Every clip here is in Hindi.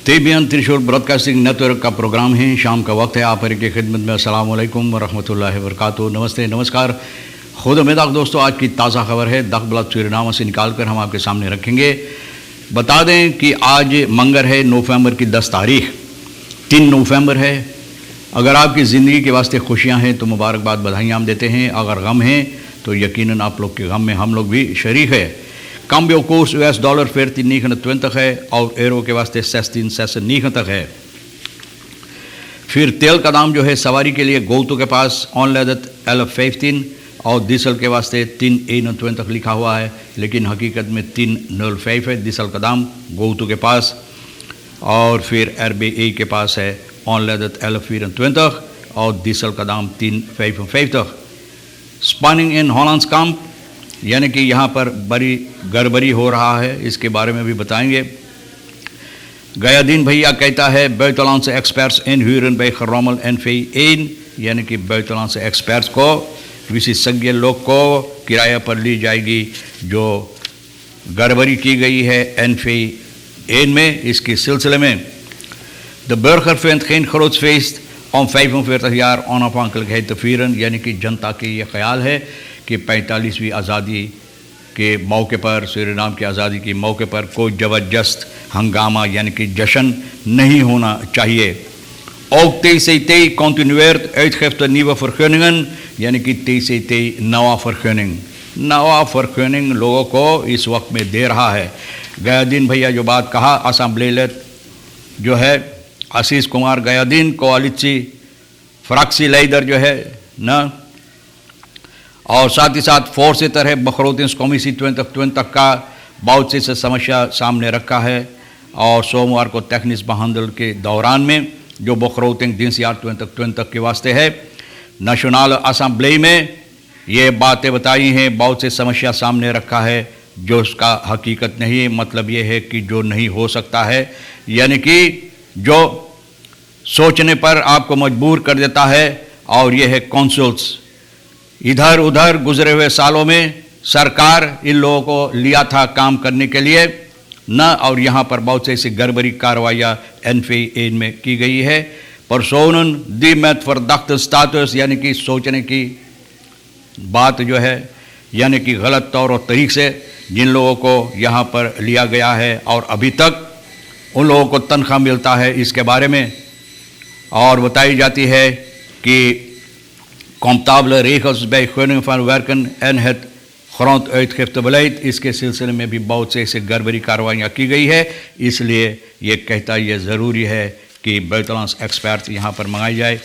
तेबियन त्रिशूल ब्रॉडकास्टिंग नेटवर्क का प्रोग्राम है। शाम का वक्त है। आप हर की खिदमत में अस्सलाम वालेकुम व रहमतुल्लाहि व बरकातुहू। नमस्ते, नमस्कार, खुद उम्मीद दोस्तों। आज की ताज़ा खबर है दखबलत सूरीनामा से निकाल कर हम आपके सामने रखेंगे। बता दें कि आज मंगर है, नवंबर की 10 तारीख, 3 नवंबर है। अगर आपकी ज़िंदगी के वास्ते खुशियाँ हैं तो मुबारकबाद, बधाइयाँ हम देते हैं। अगर गम हैं तो यकीनन आप लोग के गम में हम लोग भी शरीक है। Cambio koers US dollar 14,29 है और एरो के वास्ते 16,96 है। फिर तेल का दाम जो है सवारी के लिए गोतू के पास ऑनलेदत 11.15 और डीजल के वास्ते 3,21 लिखा हुआ है, लेकिन हकीकत में 3,05 है डीजल का दाम गोतू के पास। और फिर RBA के पास है ऑनलेदत 11.24 और डीजल का दाम 3,55। स्पानिंग इन हॉलैंड्सkamp यानी कि यहाँ पर बड़ी गड़बड़ी हो रहा है, इसके बारे में भी बताएंगे। गयादीन भैया कहता है buitenlandse experts inhuren bij gerommel NV1, यानी कि buitenlandse experts को, विशेषज्ञ लोग को किराया पर ली जाएगी जो गड़बड़ी की गई है NV1 में। इसके सिलसिले में De burger vindt geen groot feest om 45 jaar onafhankelijkheid te vieren, यानी कि जनता के ये ख्याल है कि 45वीं आज़ादी के मौके पर, सूरीनाम की आज़ादी के मौके पर कोई ज़बरदस्त हंगामा यानी कि जश्न नहीं होना चाहिए। Ook TCT continueert uitgifte nieuwe vergunningen, यानी कि TCT नवा vergunning लोगों को इस वक्त में दे रहा है। गयादीन भैया जो बात कहा, असम्बली जो है आशीष कुमार गयादीन कोalitie फ्रैक्सी लीडर जो है न, और साथ ही साथ voorzitter है begrotingscommissie 2020 का, बहुत से समस्या सामने रखा है। और सोमवार को टेक्निस behandel के दौरान में जो begroting दिनसियार 2020 के वास्ते है, नेशनल असम्बली में ये बातें बताई हैं। बहुत से समस्या सामने रखा है जो उसका हकीकत नहीं है। मतलब ये है कि जो नहीं हो सकता है, यानी कि जो सोचने पर आपको मजबूर कर देता है। और ये है कौंसल्स। इधर उधर गुजरे हुए सालों में सरकार इन लोगों को लिया था काम करने के लिए न, और यहाँ पर बहुत से ऐसी गड़बड़ी कार्रवाइयाँ NV1 में की गई है। personen die met verdachte status, यानी कि सोचने की बात जो है, यानी कि गलत तौर और तरीक़े से जिन लोगों को यहाँ पर लिया गया है और अभी तक उन लोगों को तनख्वाह मिलता है, इसके बारे में और बताई जाती है कि comptabele regels bij gunning van werken en het gronduitgiftebeleid, इसके सिलसिले में भी बहुत से ऐसे गड़बड़ी कार्रवाइयाँ की गई है। इसलिए ये कहता ये ज़रूरी है कि buitenlandse experts यहाँ पर मंगाई जाए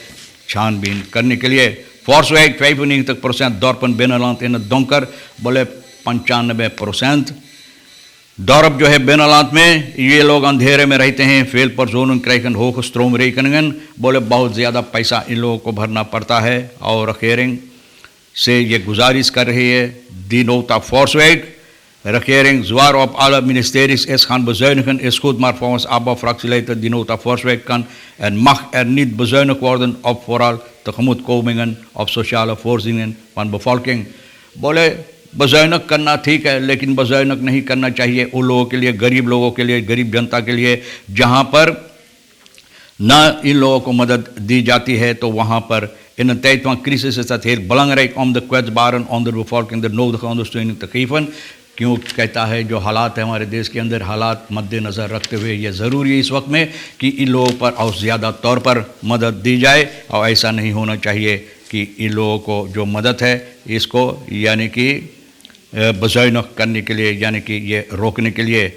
छानबीन करने के लिए। Forswijk 95% dorpen binnenland in het donker, बोले 95% dorp जो है बिनलांत में ये लोग अंधेरे में रहते हैं। Fail personen krijgen hoge stroomrekeningen, बोले बहुत ज़्यादा पैसा इन लोगों को भरना पड़ता है। और regering से ये गुजारिश कर रही है, die nota Forswijk, regering zwaar op alle ministeries is gaan bezuinigen is goed, maar volgens ABBA-fractieleider die nota Forswijk kan en mag niet bezuinigd worden op vooral tegemoetkomingen op sociale voorzieningen van bevolking। बोले बज़ैनक करना ठीक है, लेकिन बज़ैनक नहीं करना चाहिए उन लोगों के लिए, गरीब लोगों के लिए, गरीब जनता के लिए, जहाँ पर न इन लोगों को मदद दी जाती है। तो वहाँ पर in een tijd van crisis is dat heel belangrijk om de kwetsbaren onder de bevolking de nodige ondersteuning te geven। क्यों कहता है जो हालात है हमारे देश के अंदर, हालात मद्देनज़र रखते हुए ये ज़रूरी है इस वक्त में कि इन लोगों पर और ज़्यादा तौर पर मदद दी जाए। और ऐसा नहीं होना चाहिए कि इन लोगों को जो मदद है इसको यानी कि bezuinig करने के लिए, यानी कि ये रोकने के लिए।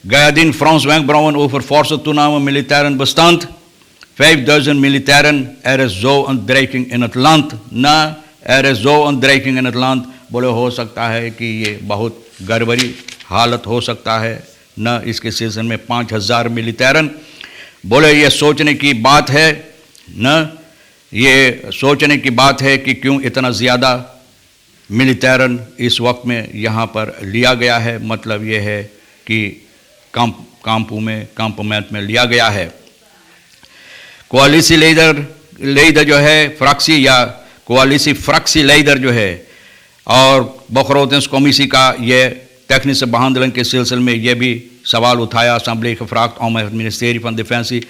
Gayadien Frans wenkbrauwen over forse toename militairen bestand, 5000 militairen, er is zo een dreiging in het land। ना er is zo een dreiging in het land, बोले हो सकता है कि ये बहुत गड़बड़ी हालत हो सकता है न, इसके सिलसिले में 5000 मिलिटैरन। बोले ये सोचने की बात है न, ये सोचने की बात है कि क्यों इतना ज़्यादा मिलिटैरन इस वक्त में यहाँ पर लिया गया है। मतलब ये है कि कैंपमेंट में लिया गया है। कोalitie लीडर जो है फ्रैक्सी या कोalitie फ्रैक्सी लीडर जो है और begrotingscommissie का ये टेक्निस behandeling के सिलसिले में ये भी सवाल उठाया assembly गevraagd om het ministerie van Defensie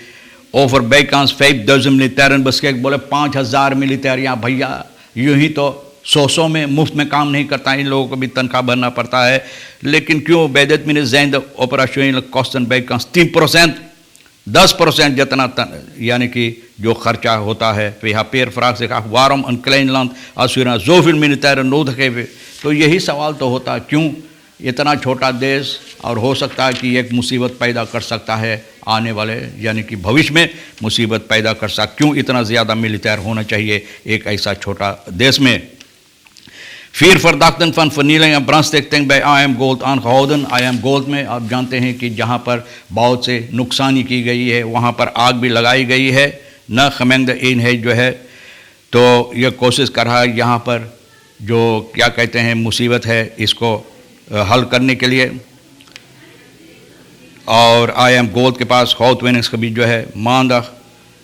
over bijkans 5000 militairen beschikbaar. बोले 5000 मिलिटेयर यहाँ भैया यूं ही तो 100 में मुफ्त में काम नहीं करता, इन लोगों को भी तनख्वाह भरना पड़ता है। लेकिन क्यों बेदत में zijn de operationele kosten bijkans 10%, 10% जितना यानी कि जो खर्चा होता है। यहाँ पेर फ्राक से कहा waarom een klein land als we zoveel militairen nodig hebben। तो यही सवाल तो होता क्यों इतना छोटा देश और हो सकता है कि एक मुसीबत पैदा कर सकता है आने वाले यानी कि भविष्य में मुसीबत पैदा कर सकता, क्यों इतना ज़्यादा मिलिटेयर होना चाहिए एक ऐसा छोटा देश में। 4 verdachten van vernieling en brandstichting bij AM Gold aangehouden। AM Gold में आप जानते हैं कि जहाँ पर बहुत से नुकसानी की गई है वहाँ पर आग भी लगाई गई है न खमेंग इन है जो है। तो ये कोशिश कर रहा है यहाँ पर जो क्या कहते हैं मुसीबत है इसको हल करने के लिए। और AM Gold के पास Goudwinningsgebied जो है maandag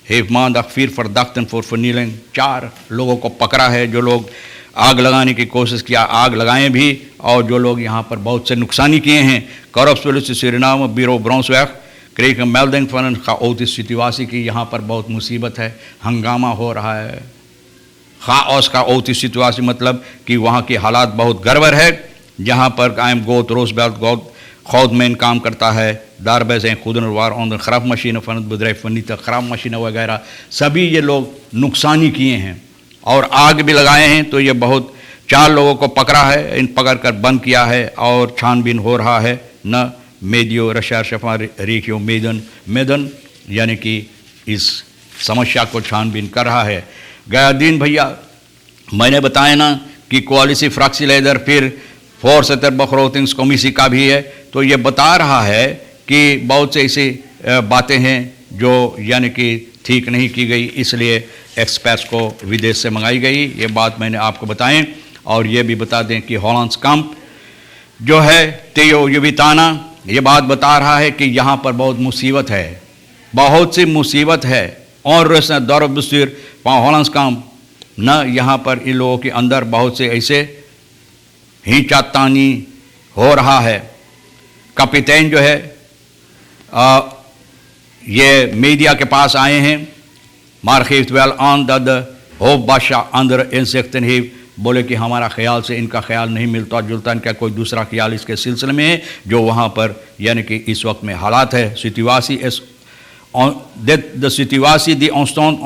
heeft maandag 4 verdachten voor vernieling, 4 लोगों को पकड़ा है जो लोग आग लगाने की कोशिश किया, आग लगाएं भी और जो लोग यहाँ पर बहुत से नुकसानी किए हैं। Korpspolitie Suriname bureau Bronsweg kreeg een melding van een chaotische situatie की यहाँ पर बहुत मुसीबत है, हंगामा हो रहा है। खाओस chaotische situatie मतलब कि वहाँ की हालात बहुत गड़बड़ है। जहाँ पर AM Gold, Roosevelt Goud में काम करता है, daarbij zijn goederen waaronder grafmachine van het bedrijf vernietigd, grafmachine वगैरह सभी ये लोग नुकसानी किए हैं और आग भी लगाए हैं। तो ये बहुत 4 लोगों को पकड़ा है, इन पकड़ कर बंद किया है और छानबीन हो रहा है न मेडियो रशारशफा रेखियो मेदन यानी कि इस समस्या को छानबीन कर रहा है। गया दिन भैया मैंने बताया ना कि कोalitie fractieleider फिर voorzitter begrotingscommissie का भी है। तो ये बता रहा है कि बहुत से ऐसी बातें हैं जो यानी कि ठीक नहीं की गई, इसलिए एक्सपर्ट्स को विदेश से मंगाई गई। ये बात मैंने आपको बताएं। और ये भी बता दें कि Hollandskamp जो है Theo Juvitana ये बात बता रहा है कि यहाँ पर बहुत मुसीबत है, बहुत सी मुसीबत है। और dorpsbestuur van Hollandskamp न यहाँ पर इन लोगों के अंदर बहुत से ऐसे हिंचातानी हो रहा है। कपितान जो है ये मीडिया के पास आए हैं, maar geeft wel aan dat de hoofdbaasja andere inzichten heeft। बोले कि हमारा ख्याल से इनका ख्याल नहीं मिलता जुलता, इनका कोई दूसरा ख्याल इसके सिलसिले में है जो वहाँ पर यानी कि इस वक्त में हालात है। situatie is de situatie die ontstond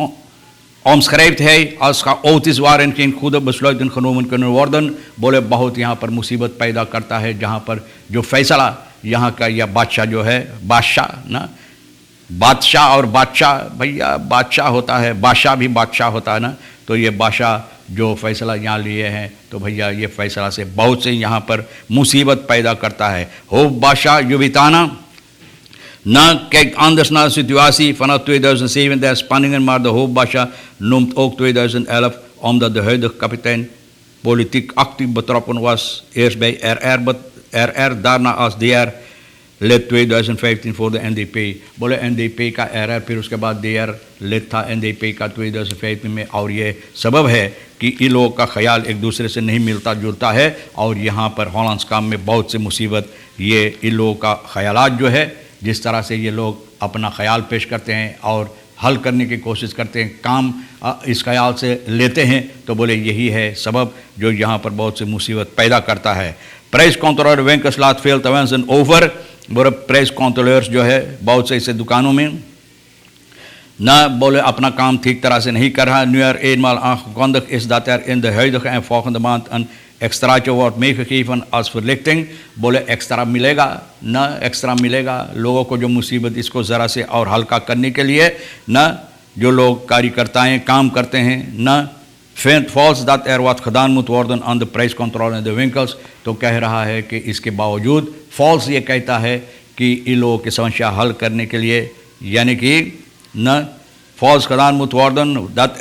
omschrijft hij als chaotisch waarin geen goede besluiten genomen kunnen worden। बोले बहुत यहाँ पर मुसीबत पैदा करता है जहाँ पर जो फैसला यहाँ का यह बादशाह जो है, बादशाह ना बादशाह और बादशाह भैया बादशाह होता है, बादशाह भी बादशाह होता है ना। तो ये बादशाह जो फैसला यहाँ लिए हैं तो भैया ये फैसला से बहुत से यहाँ पर मुसीबत पैदा करता है। Hoofdbaasja Juvitana kijkt anders naar de situatie vanaf 2007 der spanningen, maar de hoofdbaasja noemt ook 2011 omdat de huidige kapitein politiek actief betrokken was, eerst bij RR daarna als DR lid 2015 voor de NDP। बोले NDP का RR फिर उसके बाद DR lid था NDP का 2015 में। और ये सबब है कि इन लोगों का ख्याल एक दूसरे से नहीं मिलता जुलता है और यहाँ पर Hollandskamp में बहुत से मुसीबत ये इन लोगों का ख्यालात जो है जिस तरह से ये लोग अपना ख्याल पेश करते हैं और हल करने की कोशिश करते हैं, काम इस ख्याल से लेते हैं। तो बोले यही है सबब जो यहाँ पर बहुत सी मुसीबत पैदा करता है। Prijscontroleur winkels laat veel te wensen over। बोले prijscontroleurs जो है बहुत से ऐसे दुकानों में न बोले अपना काम ठीक तरह से नहीं कर रहा। Nu eenmaal aangekondigd is dat in de huidige en volgende maand een extraatje wordt meegegeven als verlichting। बोले एक्स्ट्रा मिलेगा न एक्स्ट्रा मिलेगा लोगों को जो मुसीबत इसको ज़रा से और हल्का करने के लिए न जो लोग कार्यकर्ताएं काम करते हैं न falls dat wat gedaan moet worden aan de prijscontrole in de winkels। तो कह रहा है कि इसके बावजूद फॉल्स ये कहता है कि इन लोगों की समस्या हल करने के लिए यानी कि न false gedaan moet worden dat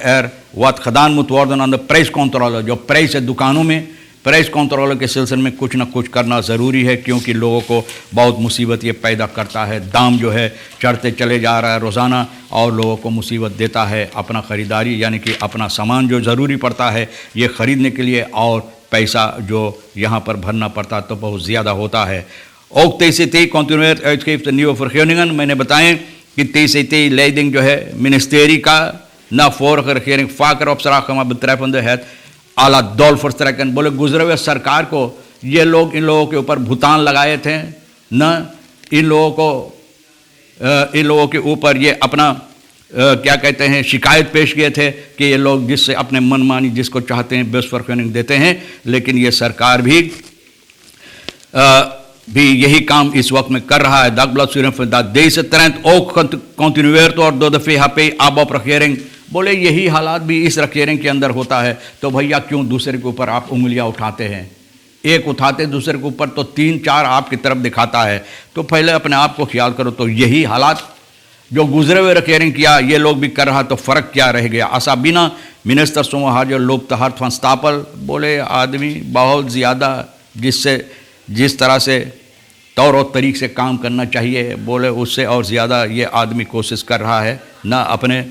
wat gedaan moet worden aan de prijscontrole जो प्राइस है दुकानों में प्राइस कंट्रोल के सिलसिले में कुछ ना कुछ करना ज़रूरी है क्योंकि लोगों को बहुत मुसीबत ये पैदा करता है। दाम जो है चढ़ते चले जा रहा है रोज़ाना और लोगों को मुसीबत देता है। अपना ख़रीदारी यानी कि अपना सामान जो ज़रूरी पड़ता है ये ख़रीदने के लिए और पैसा जो यहाँ पर भरना पड़ता तो बहुत ज़्यादा होता है। Ook TCT continueert uitgeeft de nieuwe vergunningen. मैंने बताएं कि TCT leiding जो है ministerie का na vorige regering vaker opdracht gemaakt betreffende het à la dol verstrekken. बोले गुजरे हुए सरकार को ये लोग इन लोगों के ऊपर भुगतान लगाए थे, न इन लोगों के ऊपर ये अपना क्या कहते हैं शिकायत पेश किए थे कि ये लोग जिससे अपने मनमानी जिसको चाहते हैं बस वर्कनिंग देते हैं, लेकिन ये सरकार भी यही काम इस वक्त में कर रहा है. Dagblad sturen vandaag deze trend ook continueert wordt door de VHP ABOP regering. बोले यही हालात भी इस regering के अंदर होता है, तो भैया क्यों दूसरे के ऊपर आप उंगलियां उठाते हैं? एक उठाते दूसरे के ऊपर तो 3-4 आपकी तरफ दिखाता है. तो पहले अपने आप को ख्याल करो. तो यही हालात जो गुजरे हुए regering किया ये लोग भी कर रहा, तो फ़र्क क्या रह गया? Asabina minister som har जो loopt te hard van stapel. बोले आदमी बहुत ज़्यादा जिस तरह से तौर और तरीक़ से काम करना चाहिए, बोले उससे और ज़्यादा ये आदमी कोशिश कर रहा है, ना अपने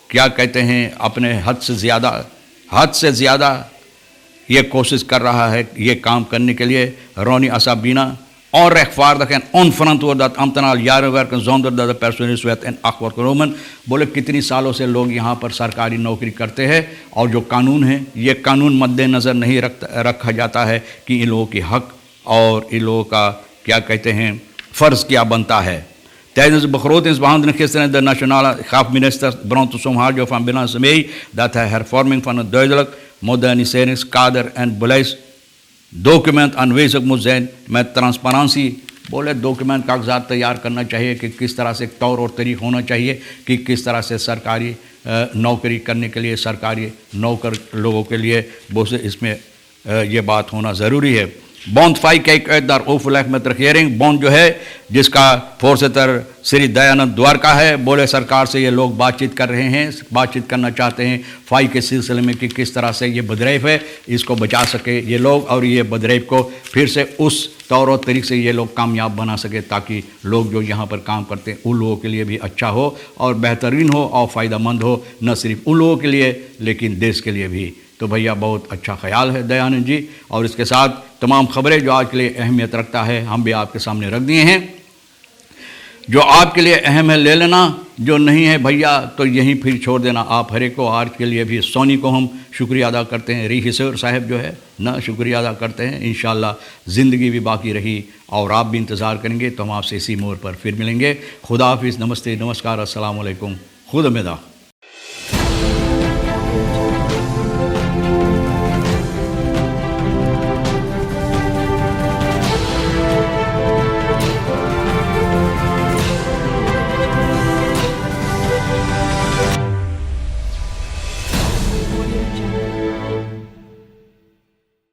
क्या कहते हैं अपने हद से ज़्यादा ये कोशिश कर रहा है ये काम करने के लिए. Ronnie Asabina onrechtvaardig en onverantwoord dat ambtenaar jaren werken zonder dat de personeelswet in acht wordt genomen. बोले कितनी सालों से लोग यहाँ पर सरकारी नौकरी करते हैं और जो कानून है ये कानून मद्देनज़र नहीं रखा जाता है कि इन लोगों की हक और इन लोगों का क्या कहते हैं फ़र्ज़ क्या बनता है. Tijdens de begrotingsbehandeling gisteren de nationale gaf minister Bronto Somharjo van Binnenlandse mee dat hij hervorming van een duidelijk moderniseringskader en beleidsdocument aanwezig moet zijn met transparantie. बोले डॉक्यूमेंट कागजात तैयार करना चाहिए कि किस तरह से तौर और तरीक़ होना चाहिए कि किस तरह से सरकारी नौकरी करने के लिए सरकारी नौकर लोगों के लिए वो से इसमें ये बात होना ज़रूरी है. Bond 5 kijkt uit naar overleg met de regering. Bond जो है जिसका voorzitter श्री दयानंद द्वारका है, बोले सरकार से ये लोग बातचीत कर रहे हैं, बातचीत करना चाहते हैं फाई के सिलसिले में कि किस तरह से ये बदरेफ है इसको बचा सके ये लोग और ये बदरेफ को फिर से उस तौर और तरीक़े से ये लोग कामयाब बना सके ताकि लोग जो यहाँ पर काम करते हैं उन लोगों के लिए भी अच्छा हो और बेहतरीन हो और फ़ायदेमंद हो, न सिर्फ उन लोगों के लिए लेकिन देश के लिए भी. तो भैया बहुत अच्छा ख्याल है दयानंद जी. और इसके साथ तमाम खबरें जो आज के लिए अहमियत रखता है हम भी आपके सामने रख दिए हैं. जो आपके लिए अहम है ले लेना, जो नहीं है भैया तो यहीं फिर छोड़ देना. आप हरे को आज के लिए भी सोनी को हम शुक्रिया अदा करते हैं, रिहिसर साहब जो है ना शुक्रिया अदा करते हैं. इंशाअल्लाह ज़िंदगी भी बाकी रही और आप भी इंतज़ार करेंगे तो हम आपसे इसी मोड़ पर फिर मिलेंगे. खुदा हाफिज़, नमस्ते, नमस्कार, अस्सलाम वालेकुम, खुद उम्मीद.